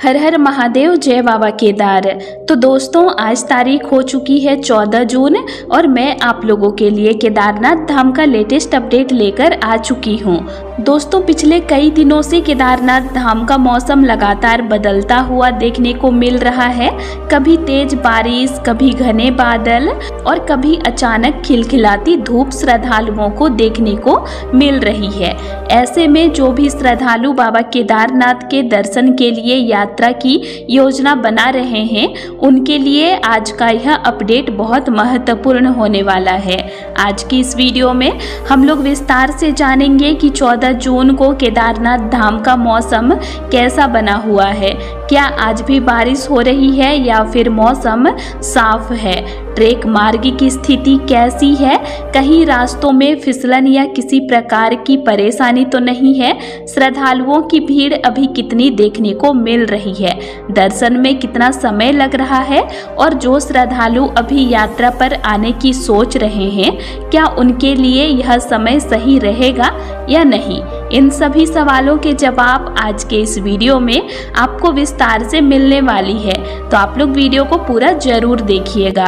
हर हर महादेव, जय बाबा केदार। तो दोस्तों, आज तारीख हो चुकी है 14 जून और मैं आप लोगों के लिए केदारनाथ धाम का लेटेस्ट अपडेट लेकर आ चुकी हूँ। दोस्तों, पिछले कई दिनों से केदारनाथ धाम का मौसम लगातार बदलता हुआ देखने को मिल रहा है। कभी तेज बारिश, कभी घने बादल और कभी अचानक खिलखिलाती धूप श्रद्धालुओं को देखने को मिल रही है। ऐसे में जो भी श्रद्धालु बाबा केदारनाथ के दर्शन के लिए यात्रा की योजना बना रहे हैं, उनके लिए आज का यह अपडेट बहुत महत्वपूर्ण होने वाला है। आज की इस वीडियो में हम लोग विस्तार से जानेंगे कि 14 जून को केदारनाथ धाम का मौसम कैसा बना हुआ है। क्या आज भी बारिश हो रही है या फिर मौसम साफ है? ट्रेक मार्ग की स्थिति कैसी है? कहीं रास्तों में फिसलन या किसी प्रकार की परेशानी तो नहीं है? श्रद्धालुओं की भीड़ अभी कितनी देखने को मिल रही है? दर्शन में कितना समय लग रहा है? और जो श्रद्धालु अभी यात्रा पर आने की सोच रहे हैं, क्या उनके लिए यह समय सही रहेगा या नहीं? इन सभी सवालों के जवाब आज के इस वीडियो में आपको विस्तार से मिलने वाली है, तो आप लोग वीडियो को पूरा जरूर देखिएगा।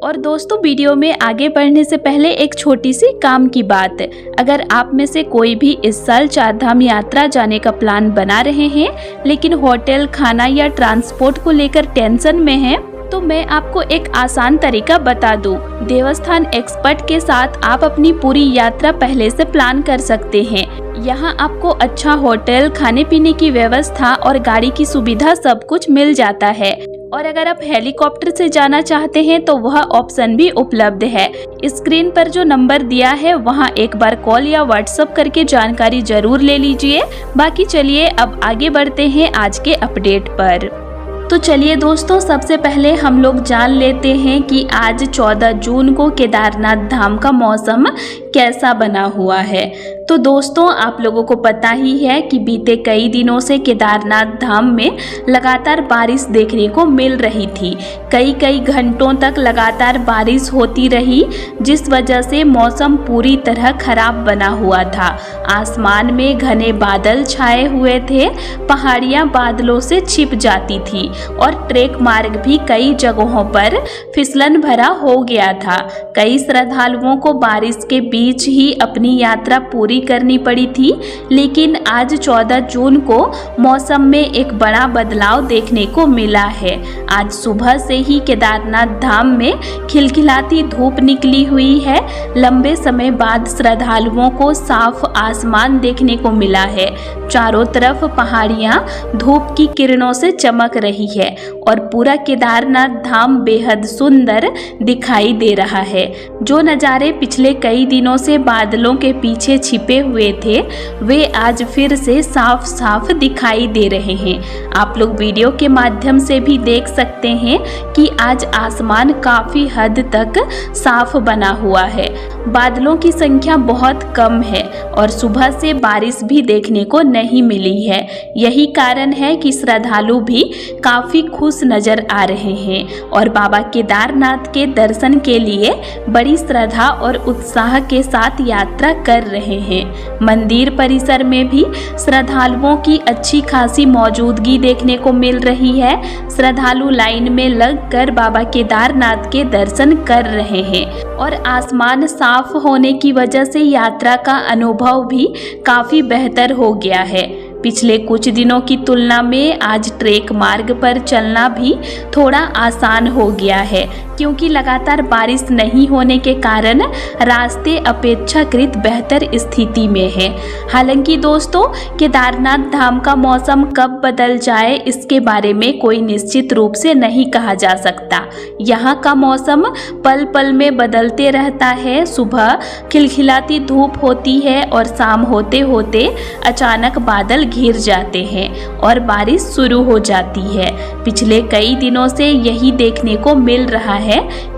और दोस्तों, वीडियो में आगे बढ़ने से पहले एक छोटी सी काम की बात। अगर आप में से कोई भी इस साल चारधाम यात्रा जाने का प्लान बना रहे हैं, लेकिन होटल, खाना या ट्रांसपोर्ट को लेकर टेंशन में है, तो मैं आपको एक आसान तरीका बता दूं। देवस्थान एक्सपर्ट के साथ आप अपनी पूरी यात्रा पहले से प्लान कर सकते हैं। यहाँ आपको अच्छा होटल, खाने पीने की व्यवस्था और गाड़ी की सुविधा सब कुछ मिल जाता है। और अगर आप हेलीकॉप्टर से जाना चाहते हैं तो वह ऑप्शन भी उपलब्ध है। स्क्रीन पर जो नंबर दिया है वहां एक बार कॉल या व्हाट्सएप करके जानकारी जरूर ले लीजिए। बाकी चलिए अब आगे बढ़ते हैं आज के अपडेट पर। तो चलिए दोस्तों, सबसे पहले हम लोग जान लेते हैं कि आज 14 जून को केदारनाथ धाम का मौसम कैसा बना हुआ है। तो दोस्तों, आप लोगों को पता ही है कि बीते कई दिनों से केदारनाथ धाम में लगातार बारिश देखने को मिल रही थी। कई घंटों तक लगातार बारिश होती रही, जिस वजह से मौसम पूरी तरह खराब बना हुआ था। आसमान में घने बादल छाए हुए थे, पहाड़ियां बादलों से छिप जाती थी और ट्रेक मार्ग भी कई जगहों पर फिसलन भरा हो गया था। कई श्रद्धालुओं को बारिश के बीच ही अपनी यात्रा पूरी करनी पड़ी थी। लेकिन आज 14 जून को मौसम में एक बड़ा बदलाव देखने को मिला है। आज सुबह से ही केदारनाथ धाम में खिलखिलाती धूप निकली हुई है। लंबे समय बाद श्रद्धालुओं को साफ आसमान देखने को मिला है। चारों तरफ पहाड़ियां धूप की किरणों से चमक रही है और पूरा केदारनाथ धाम बेहद सुंदर दिखाई दे रहा है। जो नज़ारे पिछले कई दिनों से बादलों के पीछे छिपे हुए थे, वे आज फिर से साफ साफ दिखाई दे रहे हैं। आप लोग वीडियो के माध्यम से भी देख सकते हैं कि आज आसमान काफी हद तक साफ बना हुआ है। बादलों की संख्या बहुत कम है और सुबह से बारिश भी देखने को नहीं मिली है। यही कारण है कि श्रद्धालु भी काफी खुश नजर आ रहे हैं और बाबा केदारनाथ के दर्शन के लिए बड़ी श्रद्धा और उत्साह के साथ यात्रा कर रहे हैं। मंदिर परिसर में भी श्रद्धालुओं की अच्छी खासी मौजूदगी देखने को मिल रही है। श्रद्धालु लाइन में लगकर बाबा केदारनाथ के दर्शन कर रहे हैं और आसमान साफ होने की वजह से यात्रा का अनुभव भी काफी बेहतर हो गया है। पिछले कुछ दिनों की तुलना में आज ट्रेक मार्ग पर चलना भी थोड़ा आसान हो गया है, क्योंकि लगातार बारिश नहीं होने के कारण रास्ते अपेक्षाकृत बेहतर स्थिति में हैं। हालांकि दोस्तों, केदारनाथ धाम का मौसम कब बदल जाए इसके बारे में कोई निश्चित रूप से नहीं कहा जा सकता। यहाँ का मौसम पल पल में बदलते रहता है। सुबह खिलखिलाती धूप होती है और शाम होते होते अचानक बादल घिर जाते हैं और बारिश शुरू हो जाती है। पिछले कई दिनों से यही देखने को मिल रहा है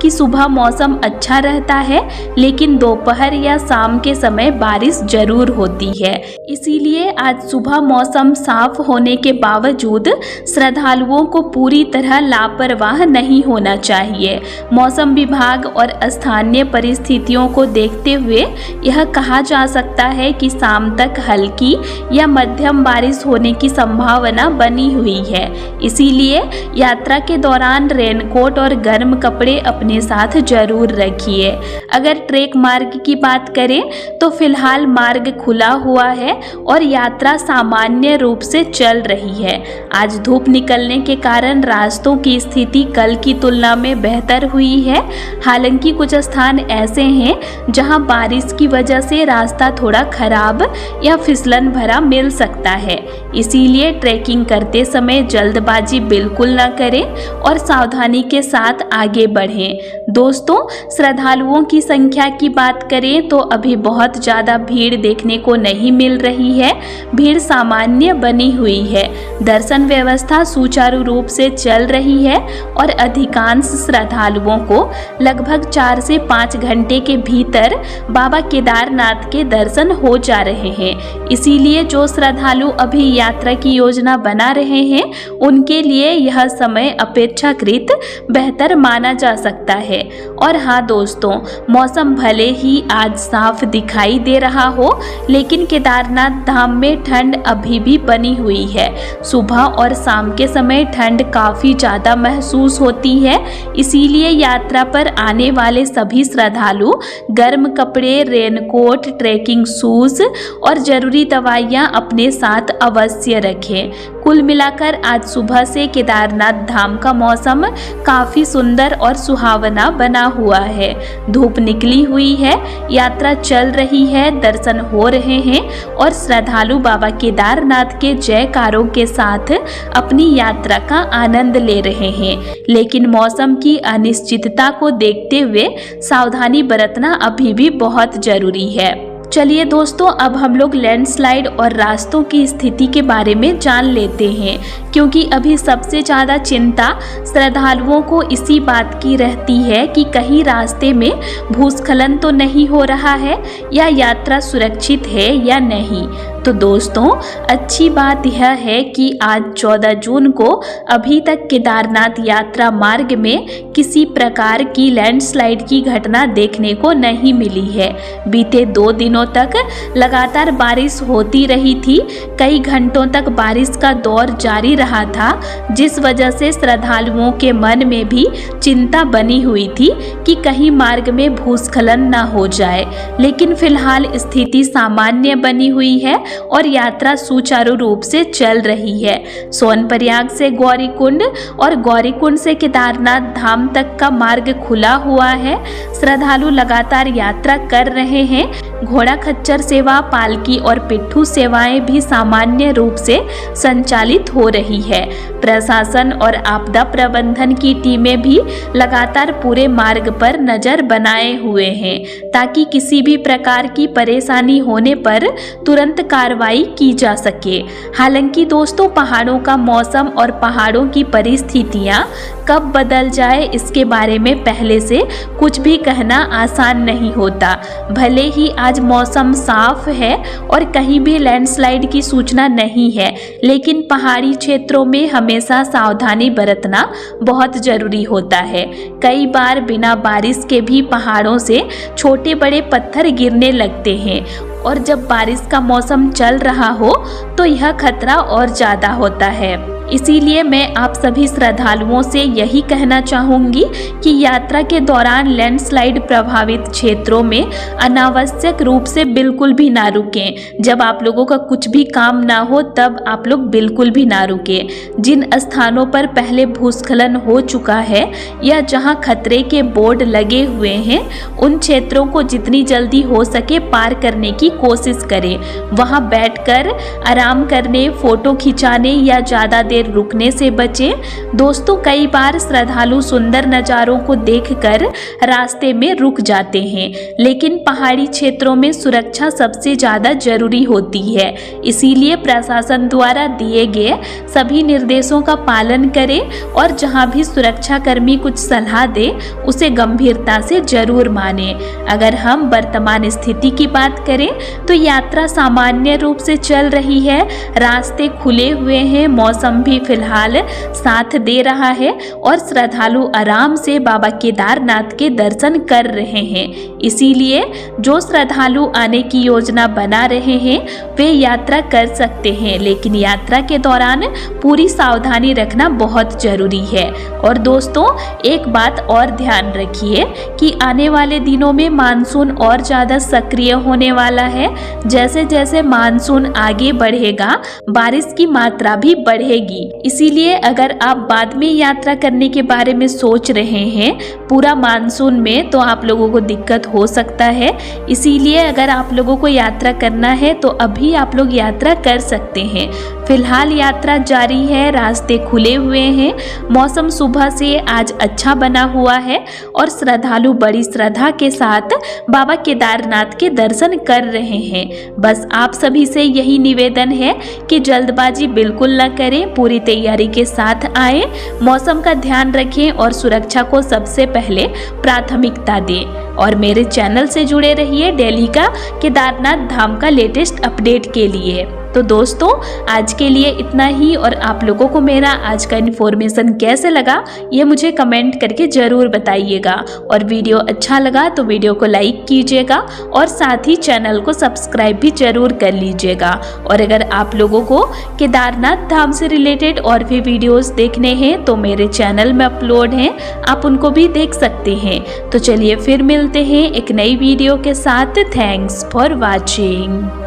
कि सुबह मौसम अच्छा रहता है, लेकिन दोपहर या शाम के समय बारिश जरूर होती है। इसीलिए आज सुबह मौसम साफ होने के बावजूद श्रद्धालुओं को पूरी तरह लापरवाह नहीं होना चाहिए। मौसम विभाग और स्थानीय परिस्थितियों को देखते हुए यह कहा जा सकता है कि शाम तक हल्की या मध्यम बारिश होने की संभावना बनी हुई है। इसीलिए यात्रा के दौरान रेनकोट और गर्म कपड़े अपने साथ जरूर रखिए। अगर ट्रेक मार्ग की बात करें तो फिलहाल मार्ग खुला हुआ है और यात्रा सामान्य रूप से चल रही है। आज धूप निकलने के कारण रास्तों की स्थिति कल की तुलना में बेहतर हुई है। हालांकि कुछ स्थान ऐसे हैं जहां बारिश की वजह से रास्ता थोड़ा खराब या फिसलन भरा मिल सकता है। इसीलिए ट्रैकिंग करते समय जल्दबाजी बिल्कुल ना करें और सावधानी के साथ आगे बढ़ें। दोस्तों, श्रद्धालुओं की संख्या की बात करें तो अभी बहुत ज़्यादा भीड़ देखने को नहीं मिल रही है। भीड़ सामान्य बनी हुई है। दर्शन व्यवस्था सुचारू रूप से चल रही है और अधिकांश श्रद्धालुओं को लगभग 4 से 5 घंटे के भीतर बाबा केदारनाथ के दर्शन हो जा रहे हैं। इसीलिए जो श्रद्धालु अभी यात्रा की योजना बना रहे हैं उनके लिए यह समय अपेक्षाकृत बेहतर माना जा सकता है। और हाँ दोस्तों, मौसम भले ही आज साफ दिखाई दे रहा हो लेकिन केदारनाथ धाम में ठंड अभी भी बनी हुई है। सुबह और शाम के समय ठंड काफ़ी ज़्यादा महसूस होती है। इसीलिए यात्रा पर आने वाले सभी श्रद्धालु गर्म कपड़े, रेनकोट, ट्रैकिंग शूज और ज़रूरी दवाइयाँ अपने साथ अवश्य रखें। कुल मिलाकर आज सुबह से केदारनाथ धाम का मौसम काफ़ी सुंदर और सुहावना बना हुआ है। धूप निकली हुई है, यात्रा चल रही है, दर्शन हो रहे हैं और श्रद्धालु बाबा केदारनाथ के जयकारों के साथ अपनी यात्रा का आनंद ले रहे हैं। लेकिन मौसम की अनिश्चितता को देखते हुए सावधानी बरतना अभी भी बहुत जरूरी है। चलिए दोस्तों, अब हम लोग लैंडस्लाइड और रास्तों की स्थिति के बारे में जान लेते हैं, क्योंकि अभी सबसे ज़्यादा चिंता श्रद्धालुओं को इसी बात की रहती है कि कहीं रास्ते में भूस्खलन तो नहीं हो रहा है या यात्रा सुरक्षित है या नहीं। तो दोस्तों, अच्छी बात यह है कि आज 14 जून को अभी तक केदारनाथ यात्रा मार्ग में किसी प्रकार की लैंडस्लाइड की घटना देखने को नहीं मिली है। बीते 2 दिनों तक लगातार बारिश होती रही थी। कई घंटों तक बारिश का दौर जारी रहा था, जिस वजह से श्रद्धालुओं के मन में भी चिंता बनी हुई थी कि कहीं मार्ग में भूस्खलन न हो जाए। लेकिन फिलहाल स्थिति सामान्य बनी हुई है और यात्रा सुचारू रूप से चल रही है। सोनप्रयाग से गौरीकुंड और गौरीकुंड से केदारनाथ धाम तक का मार्ग खुला हुआ है। श्रद्धालु लगातार यात्रा कर रहे हैं। घोड़ा खच्चर सेवा, पालकी और पिट्ठू सेवाएं भी सामान्य रूप से संचालित हो रही है। प्रशासन और आपदा प्रबंधन की टीमें भी लगातार पूरे मार्ग पर नजर बनाए हुए हैं ताकि किसी भी प्रकार की परेशानी होने पर तुरंत कार्रवाई की जा सके। हालांकि दोस्तों, पहाड़ों का मौसम और पहाड़ों की परिस्थितियां कब बदल जाए इसके बारे में पहले से कुछ भी कहना आसान नहीं होता। भले ही आज मौसम साफ है और कहीं भी लैंडस्लाइड की सूचना नहीं है, लेकिन पहाड़ी क्षेत्रों में हमेशा सावधानी बरतना बहुत जरूरी होता है। कई बार बिना बारिश के भी पहाड़ों से छोटे बड़े पत्थर गिरने लगते हैं और जब बारिश का मौसम चल रहा हो तो यह खतरा और ज़्यादा होता है। इसीलिए मैं आप सभी श्रद्धालुओं से यही कहना चाहूँगी कि यात्रा के दौरान लैंडस्लाइड प्रभावित क्षेत्रों में अनावश्यक रूप से बिल्कुल भी ना रुकें। जब आप लोगों का कुछ भी काम ना हो तब आप लोग बिल्कुल भी ना रुकें। जिन स्थानों पर पहले भूस्खलन हो चुका है या जहां खतरे के बोर्ड लगे हुए हैं, उन क्षेत्रों को जितनी जल्दी हो सके पार करने की कोशिश करें। वहां बैठकर आराम करने, फोटो खिंचाने या ज़्यादा देर देर रुकने से बचें। दोस्तों, कई बार श्रद्धालु सुंदर नज़ारों को देखकर रास्ते में रुक जाते हैं, लेकिन पहाड़ी क्षेत्रों में सुरक्षा सबसे ज़्यादा जरूरी होती है। इसीलिए प्रशासन द्वारा दिए गए सभी निर्देशों का पालन करें और जहां भी सुरक्षा कर्मी कुछ सलाह दे उसे गंभीरता से जरूर माने। अगर हम वर्तमान स्थिति की बात करें तो यात्रा सामान्य रूप से चल रही है, रास्ते खुले हुए हैं, मौसम भी फिलहाल साथ दे रहा है और श्रद्धालु आराम से बाबा केदारनाथ के दर्शन कर रहे हैं। इसीलिए जो श्रद्धालु आने की योजना बना रहे हैं वे यात्रा कर सकते हैं, लेकिन यात्रा के दौरान पूरी सावधानी रखना बहुत जरूरी है। और दोस्तों, एक बात और ध्यान रखिए कि आने वाले दिनों में मानसून और ज़्यादा सक्रिय होने वाला है। जैसे जैसे मानसून आगे बढ़ेगा बारिश की मात्रा भी बढ़ेगी। इसीलिए अगर आप बाद में यात्रा करने के बारे में सोच रहे हैं पूरा मानसून में, तो आप लोगों को दिक्कत हो सकता है। इसीलिए अगर आप लोगों को यात्रा करना है तो अभी आप लोग यात्रा कर सकते हैं। फिलहाल यात्रा जारी है, रास्ते खुले हुए हैं, मौसम सुबह से आज अच्छा बना हुआ है और श्रद्धालु बड़ी श्रद्धा के साथ बाबा केदारनाथ के दर्शन कर रहे हैं। बस आप सभी से यही निवेदन है कि जल्दबाजी बिल्कुल न करें, पूरी तैयारी के साथ आए, मौसम का ध्यान रखें और सुरक्षा को सबसे पहले प्राथमिकता दें। और मेरे चैनल से जुड़े रहिए डेली का केदारनाथ धाम का लेटेस्ट अपडेट के लिए। तो दोस्तों, आज के लिए इतना ही और आप लोगों को मेरा आज का इन्फॉर्मेशन कैसे लगा ये मुझे कमेंट करके ज़रूर बताइएगा। और वीडियो अच्छा लगा तो वीडियो को लाइक कीजिएगा और साथ ही चैनल को सब्सक्राइब भी ज़रूर कर लीजिएगा। और अगर आप लोगों को केदारनाथ धाम से रिलेटेड और भी वीडियोस देखने हैं तो मेरे चैनल में अपलोड हैं, आप उनको भी देख सकते हैं। तो चलिए फिर मिलते हैं एक नई वीडियो के साथ। Thanks for watching.